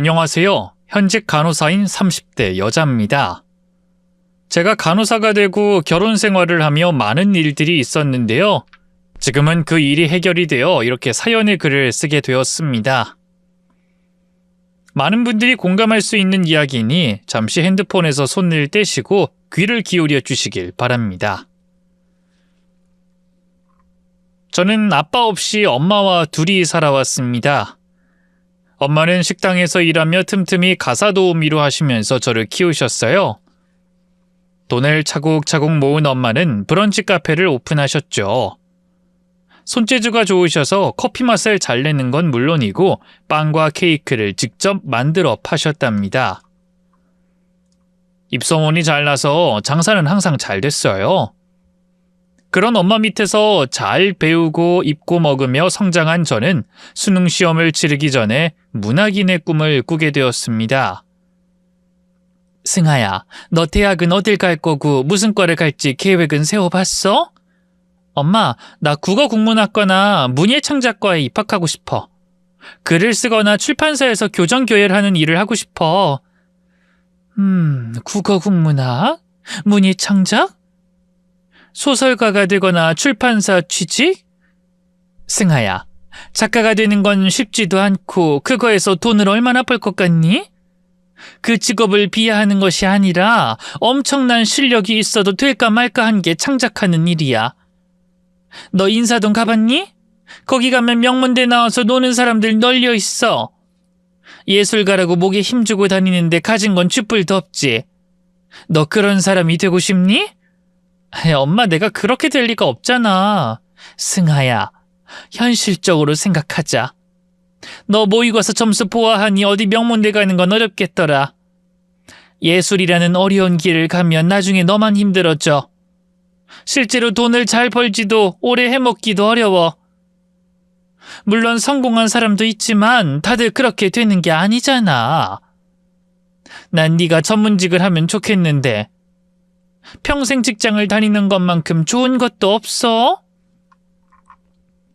안녕하세요. 현직 간호사인 30대 여자입니다. 제가 간호사가 되고 결혼 생활을 하며 많은 일들이 있었는데요. 지금은 그 일이 해결이 되어 이렇게 사연의 글을 쓰게 되었습니다. 많은 분들이 공감할 수 있는 이야기니 잠시 핸드폰에서 손을 떼시고 귀를 기울여 주시길 바랍니다. 저는 아빠 없이 엄마와 둘이 살아왔습니다. 엄마는 식당에서 일하며 틈틈이 가사 도우미로 하시면서 저를 키우셨어요. 돈을 차곡차곡 모은 엄마는 브런치 카페를 오픈하셨죠. 손재주가 좋으셔서 커피 맛을 잘 내는 건 물론이고 빵과 케이크를 직접 만들어 파셨답니다. 입소문이 잘 나서 장사는 항상 잘 됐어요. 그런 엄마 밑에서 잘 배우고 입고 먹으며 성장한 저는 수능 시험을 치르기 전에 문학인의 꿈을 꾸게 되었습니다. 승아야, 너 대학은 어딜 갈 거고 무슨 과를 갈지 계획은 세워봤어? 엄마, 나 국어국문학과나 문예창작과에 입학하고 싶어. 글을 쓰거나 출판사에서 교정교열하는 일을 하고 싶어. 국어국문학? 문예창작? 소설가가 되거나 출판사 취직? 승아야, 작가가 되는 건 쉽지도 않고 그거에서 돈을 얼마나 벌 것 같니? 그 직업을 비하하는 것이 아니라 엄청난 실력이 있어도 될까 말까 한 게 창작하는 일이야. 너 인사동 가봤니? 거기 가면 명문대 나와서 노는 사람들 널려 있어. 예술가라고 목에 힘주고 다니는데 가진 건 쥐뿔도 없지. 너 그런 사람이 되고 싶니? 엄마, 내가 그렇게 될 리가 없잖아. 승아야, 현실적으로 생각하자. 너 모의고사 점수 보아하니 어디 명문대 가는 건 어렵겠더라. 예술이라는 어려운 길을 가면 나중에 너만 힘들어져. 실제로 돈을 잘 벌지도 오래 해먹기도 어려워. 물론 성공한 사람도 있지만 다들 그렇게 되는 게 아니잖아. 난 네가 전문직을 하면 좋겠는데 평생 직장을 다니는 것만큼 좋은 것도 없어?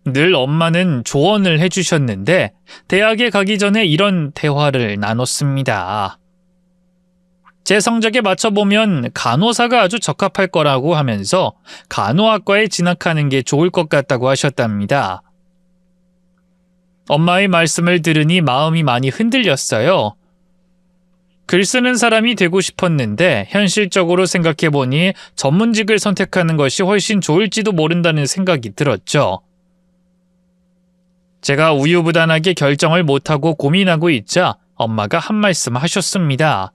늘 엄마는 조언을 해주셨는데 대학에 가기 전에 이런 대화를 나눴습니다. 제 성적에 맞춰보면 간호사가 아주 적합할 거라고 하면서 간호학과에 진학하는 게 좋을 것 같다고 하셨답니다. 엄마의 말씀을 들으니 마음이 많이 흔들렸어요. 글 쓰는 사람이 되고 싶었는데 현실적으로 생각해보니 전문직을 선택하는 것이 훨씬 좋을지도 모른다는 생각이 들었죠. 제가 우유부단하게 결정을 못하고 고민하고 있자 엄마가 한 말씀 하셨습니다.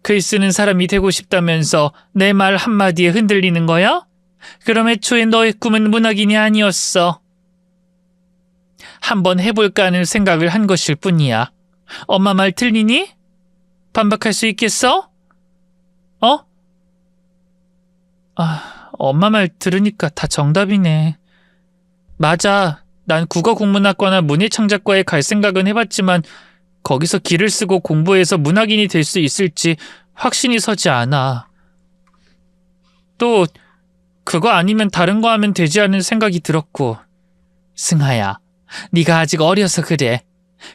글 쓰는 사람이 되고 싶다면서 내 말 한마디에 흔들리는 거야? 그럼 애초에 너의 꿈은 문학인이 아니었어. 한번 해볼까 하는 생각을 한 것일 뿐이야. 엄마 말 틀리니? 반박할 수 있겠어? 엄마 말 들으니까 다 정답이네. 맞아. 난 국어국문학과나 문예창작과에 갈 생각은 해봤지만 거기서 글을 쓰고 공부해서 문학인이 될 수 있을지 확신이 서지 않아. 또 그거 아니면 다른 거 하면 되지 않은 생각이 들었고. 승아야, 네가 아직 어려서 그래.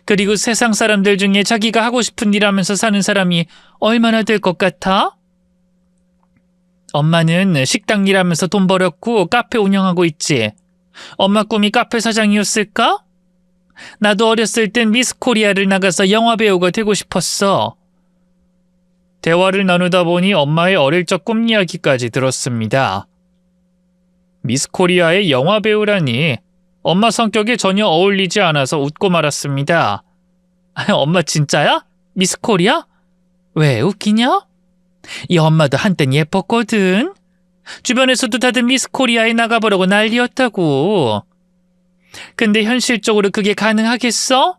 그리고 세상 사람들 중에 자기가 하고 싶은 일 하면서 사는 사람이 얼마나 될 것 같아? 엄마는 식당 일하면서 돈 벌었고 카페 운영하고 있지. 엄마 꿈이 카페 사장이었을까? 나도 어렸을 땐 미스 코리아를 나가서 영화 배우가 되고 싶었어. 대화를 나누다 보니 엄마의 어릴 적 꿈 이야기까지 들었습니다. 미스 코리아의 영화 배우라니 엄마 성격에 전혀 어울리지 않아서 웃고 말았습니다. 엄마 진짜야? 미스 코리아? 왜 웃기냐? 이 엄마도 한땐 예뻤거든. 주변에서도 다들 미스 코리아에 나가보려고 난리였다고. 근데 현실적으로 그게 가능하겠어?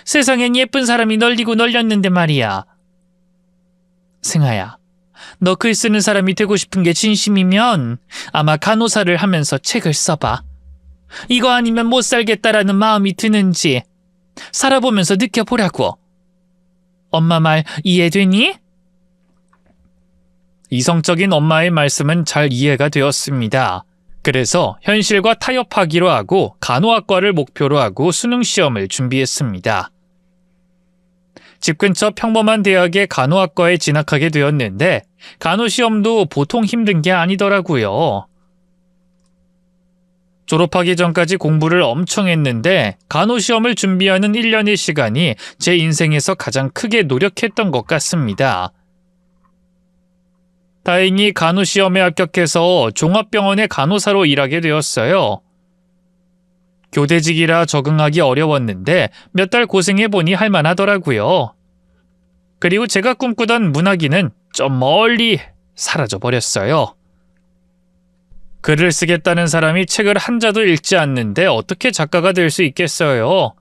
세상엔 예쁜 사람이 널리고 널렸는데 말이야. 승아야, 너 글 쓰는 사람이 되고 싶은 게 진심이면 아마 간호사를 하면서 책을 써봐. 이거 아니면 못 살겠다라는 마음이 드는지 살아보면서 느껴보라고. 엄마 말 이해되니? 이성적인 엄마의 말씀은 잘 이해가 되었습니다. 그래서 현실과 타협하기로 하고 간호학과를 목표로 하고 수능 시험을 준비했습니다. 집 근처 평범한 대학의 간호학과에 진학하게 되었는데 간호시험도 보통 힘든 게 아니더라고요. 졸업하기 전까지 공부를 엄청 했는데 간호시험을 준비하는 1년의 시간이 제 인생에서 가장 크게 노력했던 것 같습니다. 다행히 간호시험에 합격해서 종합병원의 간호사로 일하게 되었어요. 교대직이라 적응하기 어려웠는데 몇 달 고생해보니 할만하더라고요. 그리고 제가 꿈꾸던 문학인은 좀 멀리 사라져버렸어요. 글을 쓰겠다는 사람이 책을 한 자도 읽지 않는데 어떻게 작가가 될 수 있겠어요?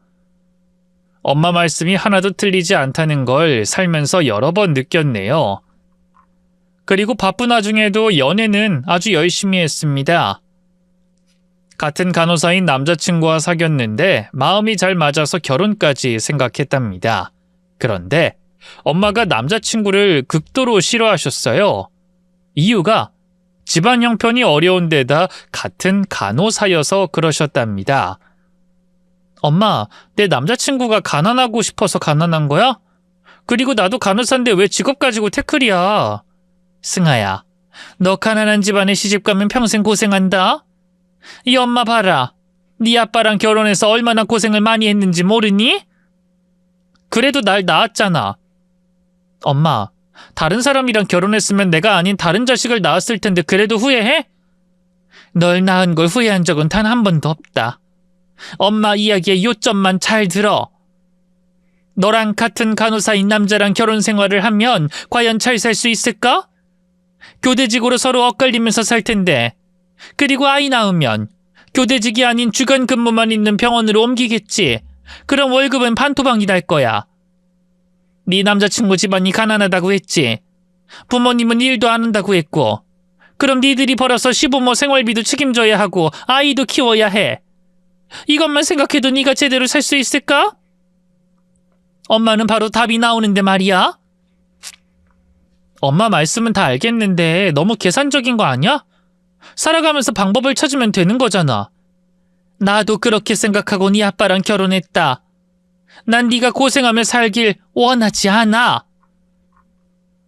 엄마 말씀이 하나도 틀리지 않다는 걸 살면서 여러 번 느꼈네요. 그리고 바쁜 와중에도 연애는 아주 열심히 했습니다. 같은 간호사인 남자친구와 사귀었는데 마음이 잘 맞아서 결혼까지 생각했답니다. 그런데 엄마가 남자친구를 극도로 싫어하셨어요. 이유가 집안 형편이 어려운 데다 같은 간호사여서 그러셨답니다. 엄마, 내 남자친구가 가난하고 싶어서 가난한 거야? 그리고 나도 간호사인데 왜 직업 가지고 태클이야? 승아야, 너 가난한 집안에 시집가면 평생 고생한다? 이 엄마 봐라. 네 아빠랑 결혼해서 얼마나 고생을 많이 했는지 모르니? 그래도 날 낳았잖아. 엄마, 다른 사람이랑 결혼했으면 내가 아닌 다른 자식을 낳았을 텐데 그래도 후회해? 널 낳은 걸 후회한 적은 단 한 번도 없다. 엄마 이야기의 요점만 잘 들어. 너랑 같은 간호사인 남자랑 결혼 생활을 하면 과연 잘 살 수 있을까? 교대직으로 서로 엇갈리면서 살 텐데. 그리고 아이 낳으면 교대직이 아닌 주간 근무만 있는 병원으로 옮기겠지. 그럼 월급은 반토막이 날 거야. 네 남자친구 집안이 가난하다고 했지. 부모님은 일도 안 한다고 했고. 그럼 니들이 벌어서 시부모 생활비도 책임져야 하고 아이도 키워야 해. 이것만 생각해도 네가 제대로 살 수 있을까? 엄마는 바로 답이 나오는데 말이야. 엄마 말씀은 다 알겠는데 너무 계산적인 거 아니야? 살아가면서 방법을 찾으면 되는 거잖아. 나도 그렇게 생각하고 네 아빠랑 결혼했다. 난 네가 고생하며 살길 원하지 않아.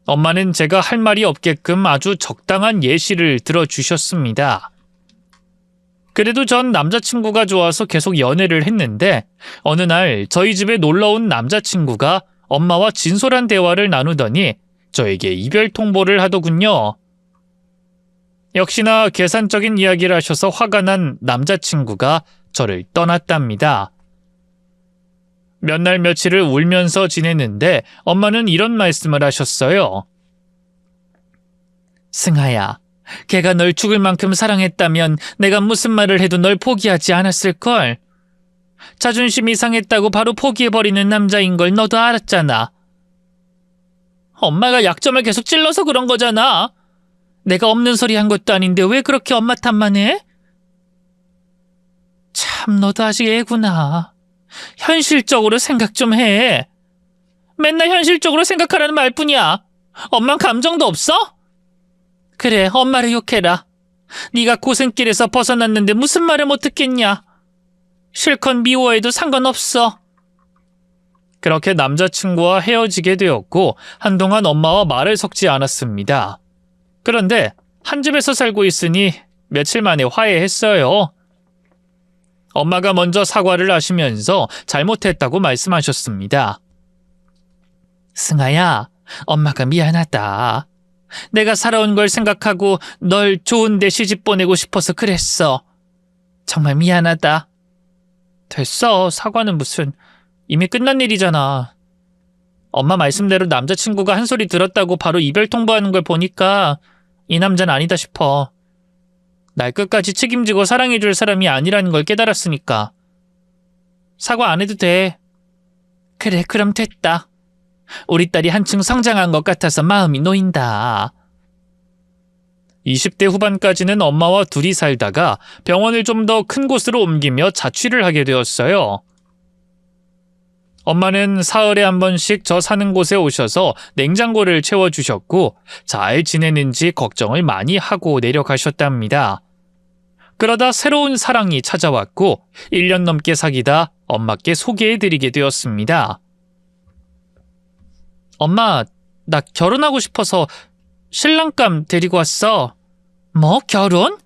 엄마는 제가 할 말이 없게끔 아주 적당한 예시를 들어주셨습니다. 그래도 전 남자친구가 좋아서 계속 연애를 했는데 어느 날 저희 집에 놀러온 남자친구가 엄마와 진솔한 대화를 나누더니 저에게 이별 통보를 하더군요. 역시나 계산적인 이야기를 하셔서 화가 난 남자친구가 저를 떠났답니다. 몇 날 며칠을 울면서 지냈는데 엄마는 이런 말씀을 하셨어요. 승아야, 걔가 널 죽을 만큼 사랑했다면 내가 무슨 말을 해도 널 포기하지 않았을걸. 자존심이 상했다고 바로 포기해버리는 남자인 걸 너도 알았잖아. 엄마가 약점을 계속 찔러서 그런 거잖아. 내가 없는 소리 한 것도 아닌데 왜 그렇게 엄마 탓만 해? 참, 너도 아직 애구나. 현실적으로 생각 좀 해. 맨날 현실적으로 생각하라는 말뿐이야. 엄만 감정도 없어? 그래, 엄마를 욕해라. 네가 고생길에서 벗어났는데 무슨 말을 못 듣겠냐. 실컷 미워해도 상관없어. 그렇게 남자친구와 헤어지게 되었고 한동안 엄마와 말을 섞지 않았습니다. 그런데 한 집에서 살고 있으니 며칠 만에 화해했어요. 엄마가 먼저 사과를 하시면서 잘못했다고 말씀하셨습니다. 승아야, 엄마가 미안하다. 내가 살아온 걸 생각하고 널 좋은 데 시집 보내고 싶어서 그랬어. 정말 미안하다. 됐어, 사과는 무슨. 이미 끝난 일이잖아. 엄마 말씀대로 남자친구가 한 소리 들었다고 바로 이별 통보하는 걸 보니까 이 남자는 아니다 싶어. 날 끝까지 책임지고 사랑해줄 사람이 아니라는 걸 깨달았으니까. 사과 안 해도 돼. 그래, 그럼 됐다. 우리 딸이 한층 성장한 것 같아서 마음이 놓인다. 20대 후반까지는 엄마와 둘이 살다가 병원을 좀 더 큰 곳으로 옮기며 자취를 하게 되었어요. 엄마는 사흘에 한 번씩 저 사는 곳에 오셔서 냉장고를 채워주셨고 잘 지내는지 걱정을 많이 하고 내려가셨답니다. 그러다 새로운 사랑이 찾아왔고 1년 넘게 사귀다 엄마께 소개해드리게 되었습니다. 엄마, 나 결혼하고 싶어서 신랑감 데리고 왔어. 뭐, 결혼?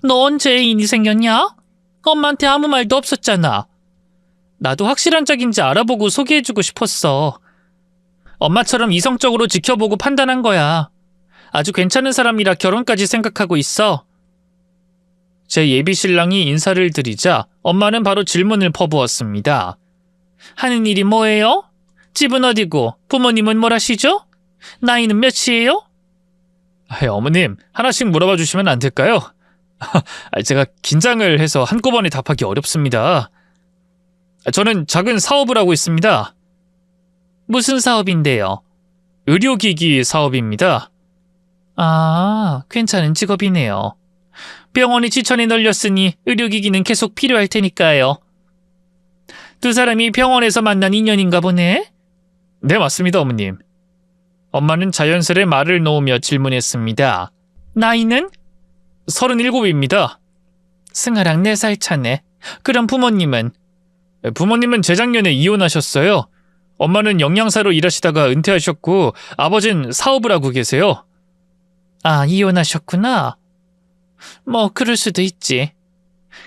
너 언제 애인이 생겼냐? 엄마한테 아무 말도 없었잖아. 나도 확실한 짝인지 알아보고 소개해주고 싶었어. 엄마처럼 이성적으로 지켜보고 판단한 거야. 아주 괜찮은 사람이라 결혼까지 생각하고 있어. 제 예비 신랑이 인사를 드리자 엄마는 바로 질문을 퍼부었습니다. 하는 일이 뭐예요? 집은 어디고 부모님은 뭘 하시죠? 나이는 몇이에요? 어머님, 하나씩 물어봐 주시면 안 될까요? 제가 긴장을 해서 한꺼번에 답하기 어렵습니다. 저는 작은 사업을 하고 있습니다. 무슨 사업인데요? 의료기기 사업입니다. 아, 괜찮은 직업이네요. 병원이 지천에 널렸으니 의료기기는 계속 필요할 테니까요. 두 사람이 병원에서 만난 인연인가 보네? 네, 맞습니다, 어머님. 엄마는 자연스레 말을 놓으며 질문했습니다. 나이는? 37입니다. 승아랑 4살 차네. 그럼 부모님은? 부모님은 재작년에 이혼하셨어요. 엄마는 영양사로 일하시다가 은퇴하셨고 아버진 사업을 하고 계세요. 아, 이혼하셨구나. 뭐 그럴 수도 있지.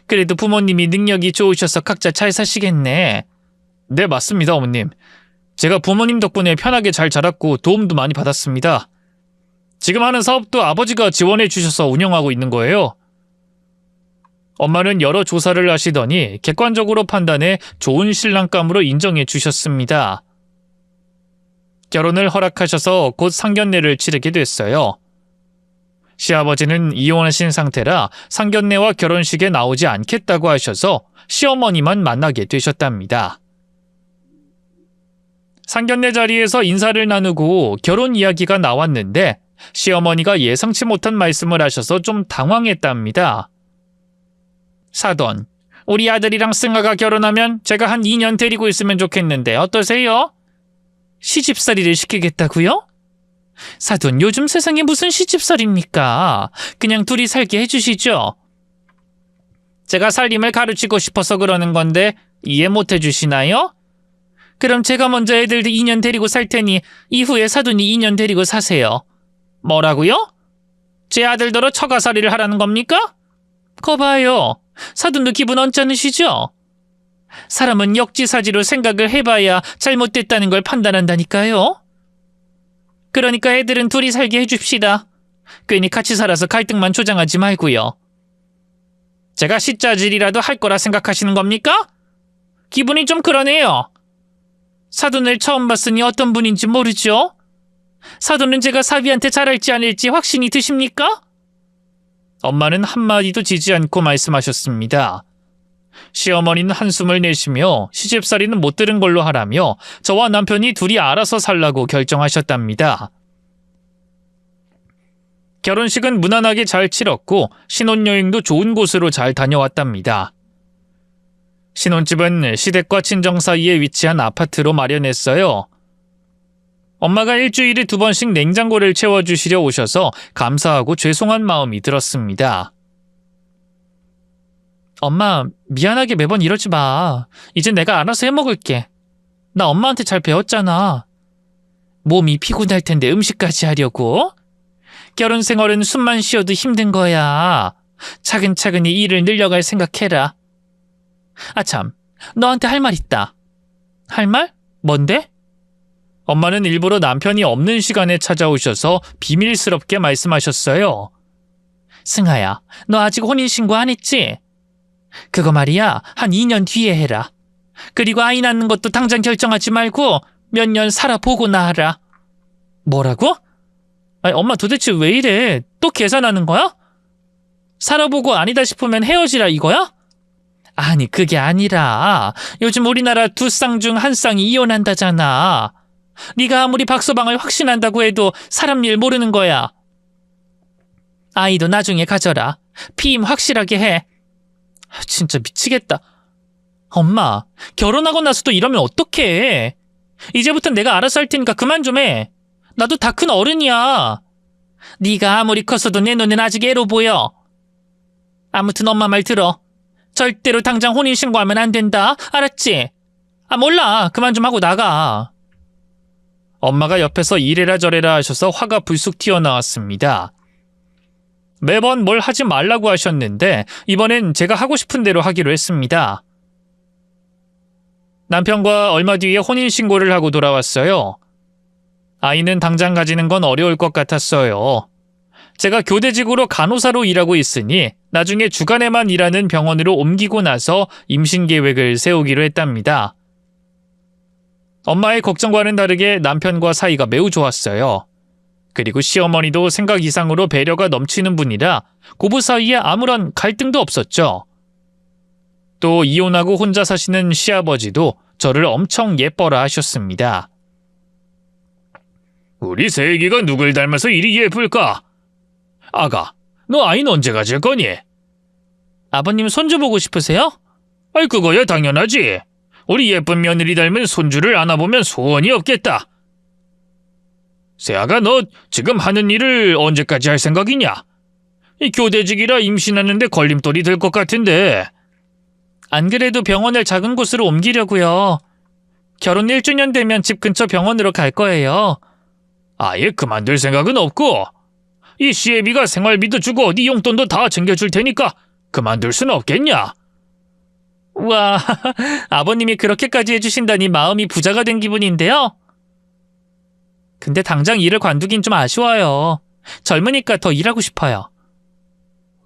그래도 부모님이 능력이 좋으셔서 각자 잘 사시겠네. 네, 맞습니다, 어머님. 제가 부모님 덕분에 편하게 잘 자랐고 도움도 많이 받았습니다. 지금 하는 사업도 아버지가 지원해 주셔서 운영하고 있는 거예요. 엄마는 여러 조사를 하시더니 객관적으로 판단해 좋은 신랑감으로 인정해 주셨습니다. 결혼을 허락하셔서 곧 상견례를 치르게 됐어요. 시아버지는 이혼하신 상태라 상견례와 결혼식에 나오지 않겠다고 하셔서 시어머니만 만나게 되셨답니다. 상견례 자리에서 인사를 나누고 결혼 이야기가 나왔는데 시어머니가 예상치 못한 말씀을 하셔서 좀 당황했답니다. 사돈, 우리 아들이랑 승아가 결혼하면 제가 한 2년 데리고 있으면 좋겠는데 어떠세요? 시집살이를 시키겠다고요? 사돈, 요즘 세상에 무슨 시집살입니까? 그냥 둘이 살게 해주시죠. 제가 살림을 가르치고 싶어서 그러는 건데 이해 못 해주시나요? 그럼 제가 먼저 애들 2년 데리고 살 테니 이후에 사돈이 2년 데리고 사세요. 뭐라고요? 제 아들더러 처가살이를 하라는 겁니까? 거 봐요. 사돈도 기분 언짢으시죠? 사람은 역지사지로 생각을 해봐야 잘못됐다는 걸 판단한다니까요. 그러니까 애들은 둘이 살게 해줍시다. 괜히 같이 살아서 갈등만 조장하지 말고요. 제가 시짜질이라도 할 거라 생각하시는 겁니까? 기분이 좀 그러네요. 사돈을 처음 봤으니 어떤 분인지 모르죠? 사돈은 제가 사위한테 잘할지 아닐지 확신이 드십니까? 엄마는 한마디도 지지 않고 말씀하셨습니다. 시어머니는 한숨을 내쉬며 시집살이는 못 들은 걸로 하라며 저와 남편이 둘이 알아서 살라고 결정하셨답니다. 결혼식은 무난하게 잘 치렀고 신혼여행도 좋은 곳으로 잘 다녀왔답니다. 신혼집은 시댁과 친정 사이에 위치한 아파트로 마련했어요. 엄마가 일주일에 2번씩 냉장고를 채워주시려 오셔서 감사하고 죄송한 마음이 들었습니다. 엄마, 미안하게 매번 이러지 마. 이제 내가 알아서 해먹을게. 나 엄마한테 잘 배웠잖아. 몸이 피곤할 텐데 음식까지 하려고? 결혼 생활은 숨만 쉬어도 힘든 거야. 차근차근히 일을 늘려갈 생각해라. 아참, 너한테 할 말 있다. 할 말? 뭔데? 엄마는 일부러 남편이 없는 시간에 찾아오셔서 비밀스럽게 말씀하셨어요. 승아야, 너 아직 혼인신고 안 했지? 그거 말이야, 한 2년 뒤에 해라. 그리고 아이 낳는 것도 당장 결정하지 말고 몇 년 살아보고나 하라. 뭐라고? 아니, 엄마 도대체 왜 이래? 또 계산하는 거야? 살아보고 아니다 싶으면 헤어지라 이거야? 아니, 그게 아니라 요즘 우리나라 2쌍 중 1쌍이 이혼한다잖아. 네가 아무리 박서방을 확신한다고 해도 사람 일 모르는 거야. 아이도 나중에 가져라. 피임 확실하게 해. 진짜 미치겠다. 엄마, 결혼하고 나서도 이러면 어떡해. 이제부턴 내가 알아서 할 테니까 그만 좀 해. 나도 다 큰 어른이야. 네가 아무리 컸어도 내 눈엔 아직 애로 보여. 아무튼 엄마 말 들어. 절대로 당장 혼인신고하면 안 된다. 알았지? 아, 몰라. 그만 좀 하고 나가. 엄마가 옆에서 이래라 저래라 하셔서 화가 불쑥 튀어나왔습니다. 매번 뭘 하지 말라고 하셨는데 이번엔 제가 하고 싶은 대로 하기로 했습니다. 남편과 얼마 뒤에 혼인신고를 하고 돌아왔어요. 아이는 당장 가지는 건 어려울 것 같았어요. 제가 교대직으로 간호사로 일하고 있으니 나중에 주간에만 일하는 병원으로 옮기고 나서 임신 계획을 세우기로 했답니다. 엄마의 걱정과는 다르게 남편과 사이가 매우 좋았어요. 그리고 시어머니도 생각 이상으로 배려가 넘치는 분이라 고부 사이에 아무런 갈등도 없었죠. 또 이혼하고 혼자 사시는 시아버지도 저를 엄청 예뻐라 하셨습니다. 우리 세기가 누굴 닮아서 이리 예쁠까? 아가, 너 아이는 언제 가질 거니? 아버님 손주 보고 싶으세요? 아이, 그거야 당연하지. 우리 예쁜 며느리 닮은 손주를 안아보면 소원이 없겠다. 세아가, 너 지금 하는 일을 언제까지 할 생각이냐? 이 교대직이라 임신하는데 걸림돌이 될 것 같은데. 안 그래도 병원을 작은 곳으로 옮기려고요. 결혼 1주년 되면 집 근처 병원으로 갈 거예요. 아예 그만둘 생각은 없고, 이 시애비가 생활비도 주고 네 용돈도 다 챙겨줄 테니까 그만둘 순 없겠냐? 우와, 아버님이 그렇게까지 해주신다니 마음이 부자가 된 기분인데요. 근데 당장 일을 관두긴 좀 아쉬워요. 젊으니까 더 일하고 싶어요.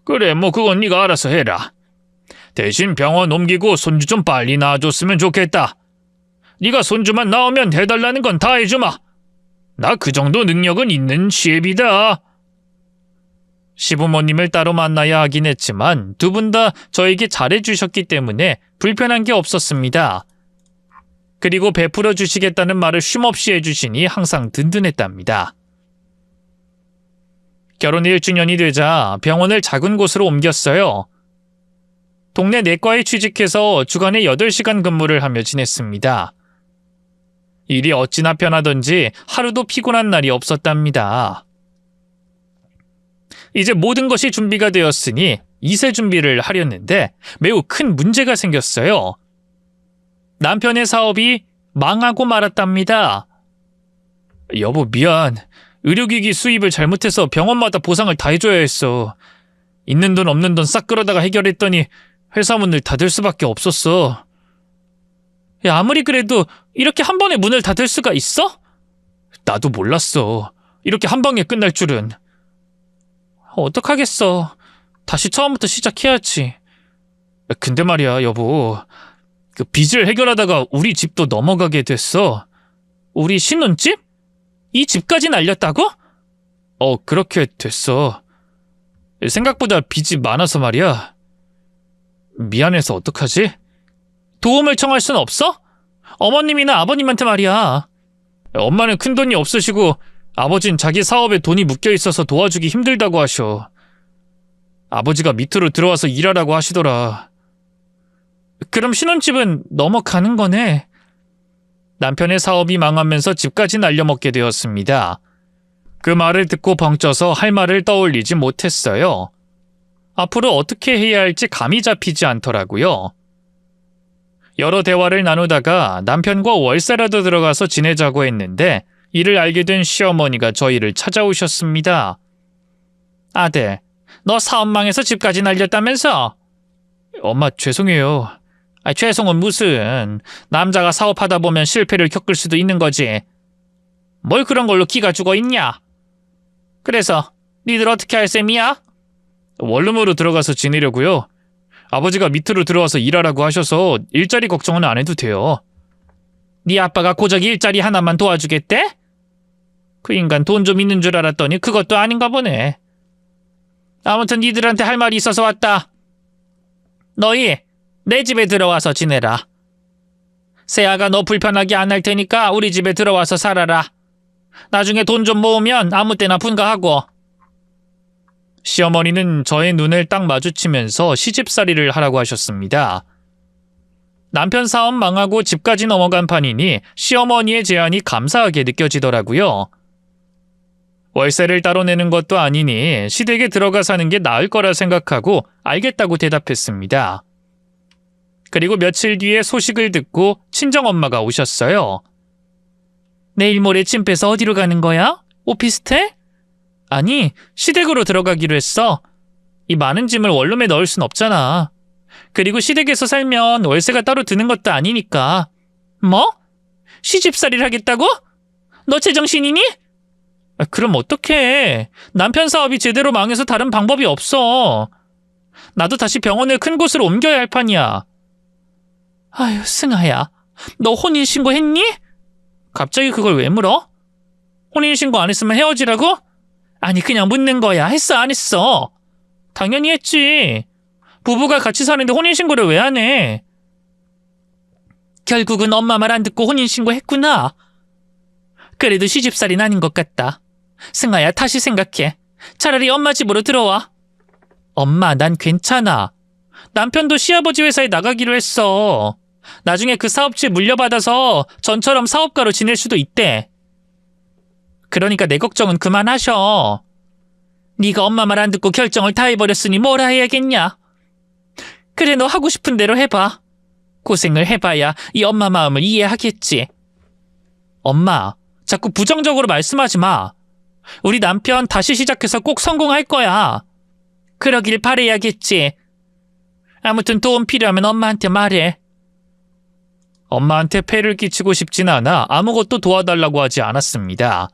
그래, 뭐 그건 네가 알아서 해라. 대신 병원 옮기고 손주 좀 빨리 낳아줬으면 좋겠다. 네가 손주만 낳으면 해달라는 건 다 해주마. 나 그 정도 능력은 있는 시애비다. 시부모님을 따로 만나야 하긴 했지만 두 분 다 저에게 잘해주셨기 때문에 불편한 게 없었습니다. 그리고 베풀어 주시겠다는 말을 쉼없이 해주시니 항상 든든했답니다. 결혼 1주년이 되자 병원을 작은 곳으로 옮겼어요. 동네 내과에 취직해서 주간에 8시간 근무를 하며 지냈습니다. 일이 어찌나 편하던지 하루도 피곤한 날이 없었답니다. 이제 모든 것이 준비가 되었으니 이세 준비를 하려는데 매우 큰 문제가 생겼어요. 남편의 사업이 망하고 말았답니다. 여보, 미안. 의료기기 수입을 잘못해서 병원마다 보상을 다 해줘야 했어. 있는 돈 없는 돈 싹 끌어다가 해결했더니 회사 문을 닫을 수밖에 없었어. 야, 아무리 그래도 이렇게 한 번에 문을 닫을 수가 있어? 나도 몰랐어. 이렇게 한 방에 끝날 줄은. 어떡하겠어. 다시 처음부터 시작해야지. 근데 말이야, 여보. 그 빚을 해결하다가 우리 집도 넘어가게 됐어. 우리 신혼집? 이 집까지 날렸다고? 그렇게 됐어. 생각보다 빚이 많아서 말이야. 미안해서 어떡하지? 도움을 청할 순 없어? 어머님이나 아버님한테 말이야. 엄마는 큰돈이 없으시고 아버진 자기 사업에 돈이 묶여있어서 도와주기 힘들다고 하셔. 아버지가 밑으로 들어와서 일하라고 하시더라. 그럼 신혼집은 넘어가는 거네. 남편의 사업이 망하면서 집까지 날려먹게 되었습니다. 그 말을 듣고 벙쪄서 할 말을 떠올리지 못했어요. 앞으로 어떻게 해야 할지 감이 잡히지 않더라고요. 여러 대화를 나누다가 남편과 월세라도 들어가서 지내자고 했는데 이를 알게 된 시어머니가 저희를 찾아오셨습니다. 아들, 너 사업 망해서 집까지 날렸다면서? 엄마, 죄송해요. 죄송은 무슨. 남자가 사업하다 보면 실패를 겪을 수도 있는 거지. 뭘 그런 걸로 기가 죽어 있냐? 그래서 니들 어떻게 할 셈이야? 원룸으로 들어가서 지내려고요. 아버지가 밑으로 들어와서 일하라고 하셔서 일자리 걱정은 안 해도 돼요. 네 아빠가 고작 일자리 하나만 도와주겠대? 그 인간 돈 좀 있는 줄 알았더니 그것도 아닌가 보네. 아무튼 니들한테 할 말이 있어서 왔다. 너희 내 집에 들어와서 지내라. 세아가 너 불편하게 안 할 테니까 우리 집에 들어와서 살아라. 나중에 돈 좀 모으면 아무 때나 분가하고. 시어머니는 저의 눈을 딱 마주치면서 시집살이를 하라고 하셨습니다. 남편 사업 망하고 집까지 넘어간 판이니 시어머니의 제안이 감사하게 느껴지더라고요. 월세를 따로 내는 것도 아니니 시댁에 들어가 사는 게 나을 거라 생각하고 알겠다고 대답했습니다. 그리고 며칠 뒤에 소식을 듣고 친정엄마가 오셨어요. 내일 모레 짐 빼서 어디로 가는 거야? 오피스텔? 아니, 시댁으로 들어가기로 했어. 이 많은 짐을 원룸에 넣을 순 없잖아. 그리고 시댁에서 살면 월세가 따로 드는 것도 아니니까. 뭐? 시집살이를 하겠다고? 너 제정신이니? 그럼 어떡해. 남편 사업이 제대로 망해서 다른 방법이 없어. 나도 다시 병원을 큰 곳으로 옮겨야 할 판이야. 아유, 승아야. 너 혼인신고 했니? 갑자기 그걸 왜 물어? 혼인신고 안 했으면 헤어지라고? 아니, 그냥 묻는 거야. 했어, 안 했어? 당연히 했지. 부부가 같이 사는데 혼인신고를 왜 안 해? 결국은 엄마 말 안 듣고 혼인신고 했구나. 그래도 시집살이는 아닌 것 같다. 승아야, 다시 생각해. 차라리 엄마 집으로 들어와. 엄마, 난 괜찮아. 남편도 시아버지 회사에 나가기로 했어. 나중에 그 사업체 물려받아서 전처럼 사업가로 지낼 수도 있대. 그러니까 내 걱정은 그만하셔. 네가 엄마 말 안 듣고 결정을 다 해버렸으니 뭐라 해야겠냐. 그래, 너 하고 싶은 대로 해봐. 고생을 해봐야 이 엄마 마음을 이해하겠지. 엄마, 자꾸 부정적으로 말씀하지 마. 우리 남편 다시 시작해서 꼭 성공할 거야. 그러길 바라야겠지. 아무튼 도움 필요하면 엄마한테 말해. 엄마한테 폐를 끼치고 싶진 않아 아무것도 도와달라고 하지 않았습니다.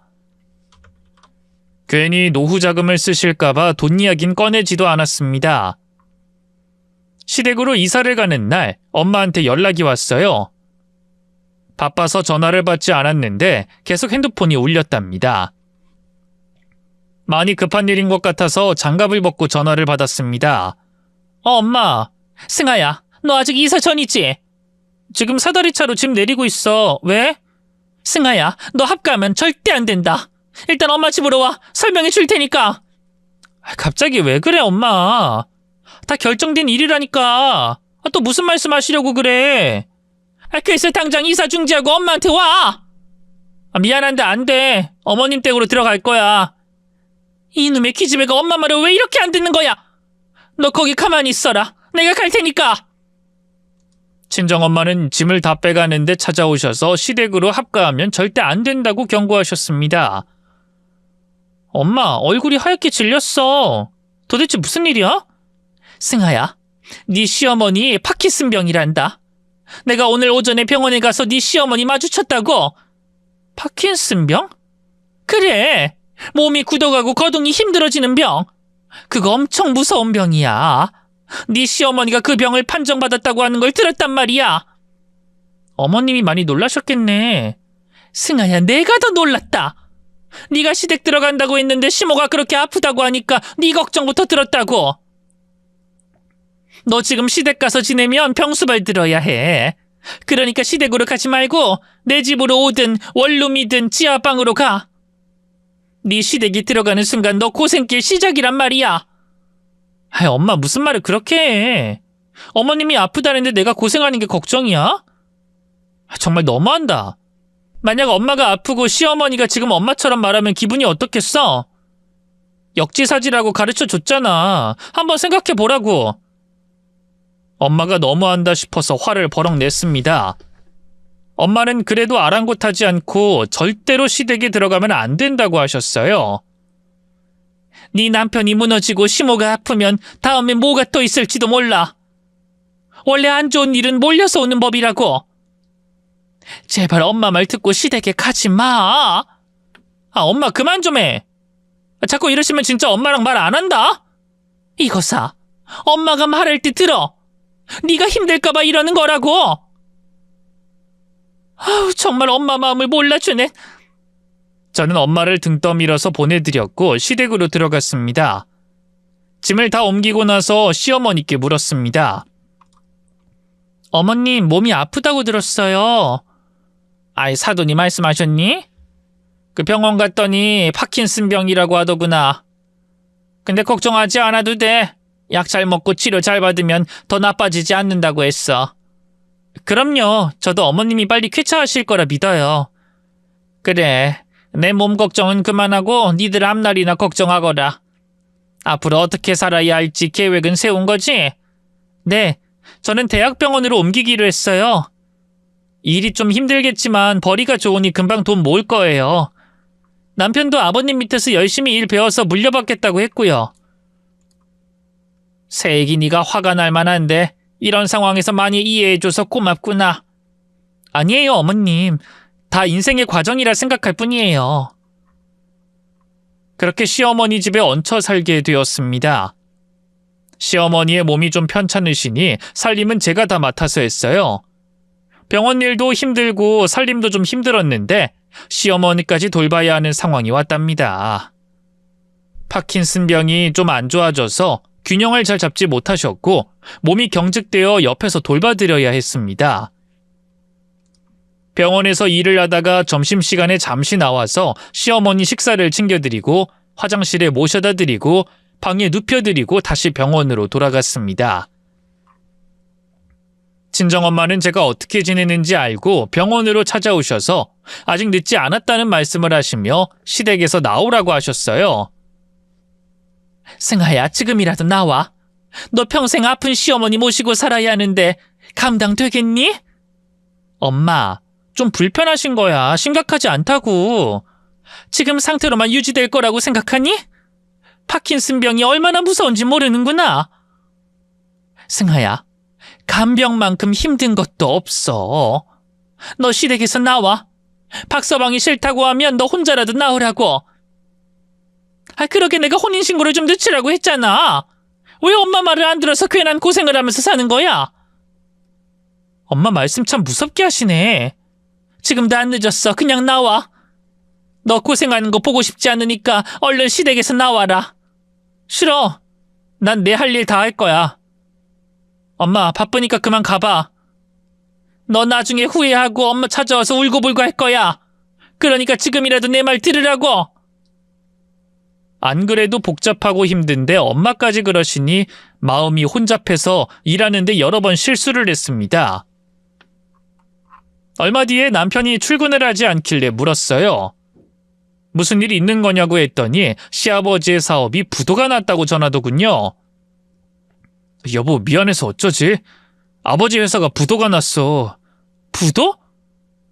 괜히 노후 자금을 쓰실까봐 돈 이야긴 꺼내지도 않았습니다. 시댁으로 이사를 가는 날 엄마한테 연락이 왔어요. 바빠서 전화를 받지 않았는데 계속 핸드폰이 울렸답니다. 많이 급한 일인 것 같아서 장갑을 벗고 전화를 받았습니다. 엄마. 승아야, 너 아직 이사 전이지? 지금 사다리차로 짐 내리고 있어. 왜? 승아야, 너 합가하면 절대 안 된다. 일단 엄마 집으로 와. 설명해 줄 테니까. 갑자기 왜 그래, 엄마? 다 결정된 일이라니까. 또 무슨 말씀 하시려고 그래? 글쎄, 당장 이사 중지하고 엄마한테 와. 미안한데 안 돼. 어머님 댁으로 들어갈 거야. 이놈의 기집애가 엄마 말을 왜 이렇게 안 듣는 거야? 너 거기 가만히 있어라. 내가 갈 테니까. 친정엄마는 짐을 다 빼가는데 찾아오셔서 시댁으로 합가하면 절대 안 된다고 경고하셨습니다. 엄마, 얼굴이 하얗게 질렸어. 도대체 무슨 일이야? 승아야, 네 시어머니 파킨슨병이란다. 내가 오늘 오전에 병원에 가서 네 시어머니 마주쳤다고. 파킨슨병? 그래, 몸이 굳어가고 거동이 힘들어지는 병. 그거 엄청 무서운 병이야. 네 시어머니가 그 병을 판정받았다고 하는 걸 들었단 말이야. 어머님이 많이 놀라셨겠네. 승아야, 내가 더 놀랐다. 네가 시댁 들어간다고 했는데 시모가 그렇게 아프다고 하니까 네 걱정부터 들었다고. 너 지금 시댁 가서 지내면 병수발 들어야 해. 그러니까 시댁으로 가지 말고 내 집으로 오든 원룸이든 지하방으로 가. 네 시댁이 들어가는 순간 너 고생길 시작이란 말이야. 엄마, 무슨 말을 그렇게 해. 어머님이 아프다는데 내가 고생하는 게 걱정이야? 정말 너무한다. 만약 엄마가 아프고 시어머니가 지금 엄마처럼 말하면 기분이 어떻겠어? 역지사지라고 가르쳐줬잖아. 한번 생각해보라고. 엄마가 너무한다 싶어서 화를 버럭 냈습니다. 엄마는 그래도 아랑곳하지 않고 절대로 시댁에 들어가면 안 된다고 하셨어요. 네 남편이 무너지고 시모가 아프면 다음에 뭐가 또 있을지도 몰라. 원래 안 좋은 일은 몰려서 오는 법이라고. 제발 엄마 말 듣고 시댁에 가지 마. 엄마 그만 좀 해. 자꾸 이러시면 진짜 엄마랑 말 안 한다. 이거사, 엄마가 말할 때 들어. 네가 힘들까봐 이러는 거라고. 정말 엄마 마음을 몰라주네. 저는 엄마를 등 떠밀어서 보내드렸고 시댁으로 들어갔습니다. 짐을 다 옮기고 나서 시어머니께 물었습니다. 어머님, 몸이 아프다고 들었어요. 사돈이 말씀하셨니? 그 병원 갔더니 파킨슨병이라고 하더구나. 근데 걱정하지 않아도 돼. 약 잘 먹고 치료 잘 받으면 더 나빠지지 않는다고 했어. 그럼요. 저도 어머님이 빨리 쾌차하실 거라 믿어요. 그래, 내 몸 걱정은 그만하고 니들 앞날이나 걱정하거라. 앞으로 어떻게 살아야 할지 계획은 세운 거지? 네, 저는 대학병원으로 옮기기로 했어요. 일이 좀 힘들겠지만 벌이가 좋으니 금방 돈 모을 거예요. 남편도 아버님 밑에서 열심히 일 배워서 물려받겠다고 했고요. 세긴이가 화가 날 만한데 이런 상황에서 많이 이해해줘서 고맙구나. 아니에요, 어머님. 다 인생의 과정이라 생각할 뿐이에요. 그렇게 시어머니 집에 얹혀 살게 되었습니다. 시어머니의 몸이 좀 편찮으시니 살림은 제가 다 맡아서 했어요. 병원 일도 힘들고 살림도 좀 힘들었는데 시어머니까지 돌봐야 하는 상황이 왔답니다. 파킨슨병이 좀 안 좋아져서 균형을 잘 잡지 못하셨고 몸이 경직되어 옆에서 돌봐드려야 했습니다. 병원에서 일을 하다가 점심시간에 잠시 나와서 시어머니 식사를 챙겨드리고 화장실에 모셔다 드리고 방에 눕혀드리고 다시 병원으로 돌아갔습니다. 친정엄마는 제가 어떻게 지내는지 알고 병원으로 찾아오셔서 아직 늦지 않았다는 말씀을 하시며 시댁에서 나오라고 하셨어요. 승아야, 지금이라도 나와. 너 평생 아픈 시어머니 모시고 살아야 하는데 감당되겠니? 엄마, 좀 불편하신 거야. 심각하지 않다고. 지금 상태로만 유지될 거라고 생각하니? 파킨슨병이 얼마나 무서운지 모르는구나. 승아야, 간병만큼 힘든 것도 없어. 너 시댁에서 나와. 박서방이 싫다고 하면 너 혼자라도 나오라고. 그러게 내가 혼인신고를 좀 늦추라고 했잖아. 왜 엄마 말을 안 들어서 괜한 고생을 하면서 사는 거야? 엄마 말씀 참 무섭게 하시네. 지금도 안 늦었어. 그냥 나와. 너 고생하는 거 보고 싶지 않으니까 얼른 시댁에서 나와라. 싫어. 난 내 할 일 다 할 거야. 엄마 바쁘니까 그만 가봐. 너 나중에 후회하고 엄마 찾아와서 울고불고 할 거야. 그러니까 지금이라도 내 말 들으라고. 안 그래도 복잡하고 힘든데 엄마까지 그러시니 마음이 혼잡해서 일하는데 여러 번 실수를 했습니다. 얼마 뒤에 남편이 출근을 하지 않길래 물었어요. 무슨 일이 있는 거냐고 했더니 시아버지의 사업이 부도가 났다고 전하더군요. 여보, 미안해서 어쩌지? 아버지 회사가 부도가 났어. 부도?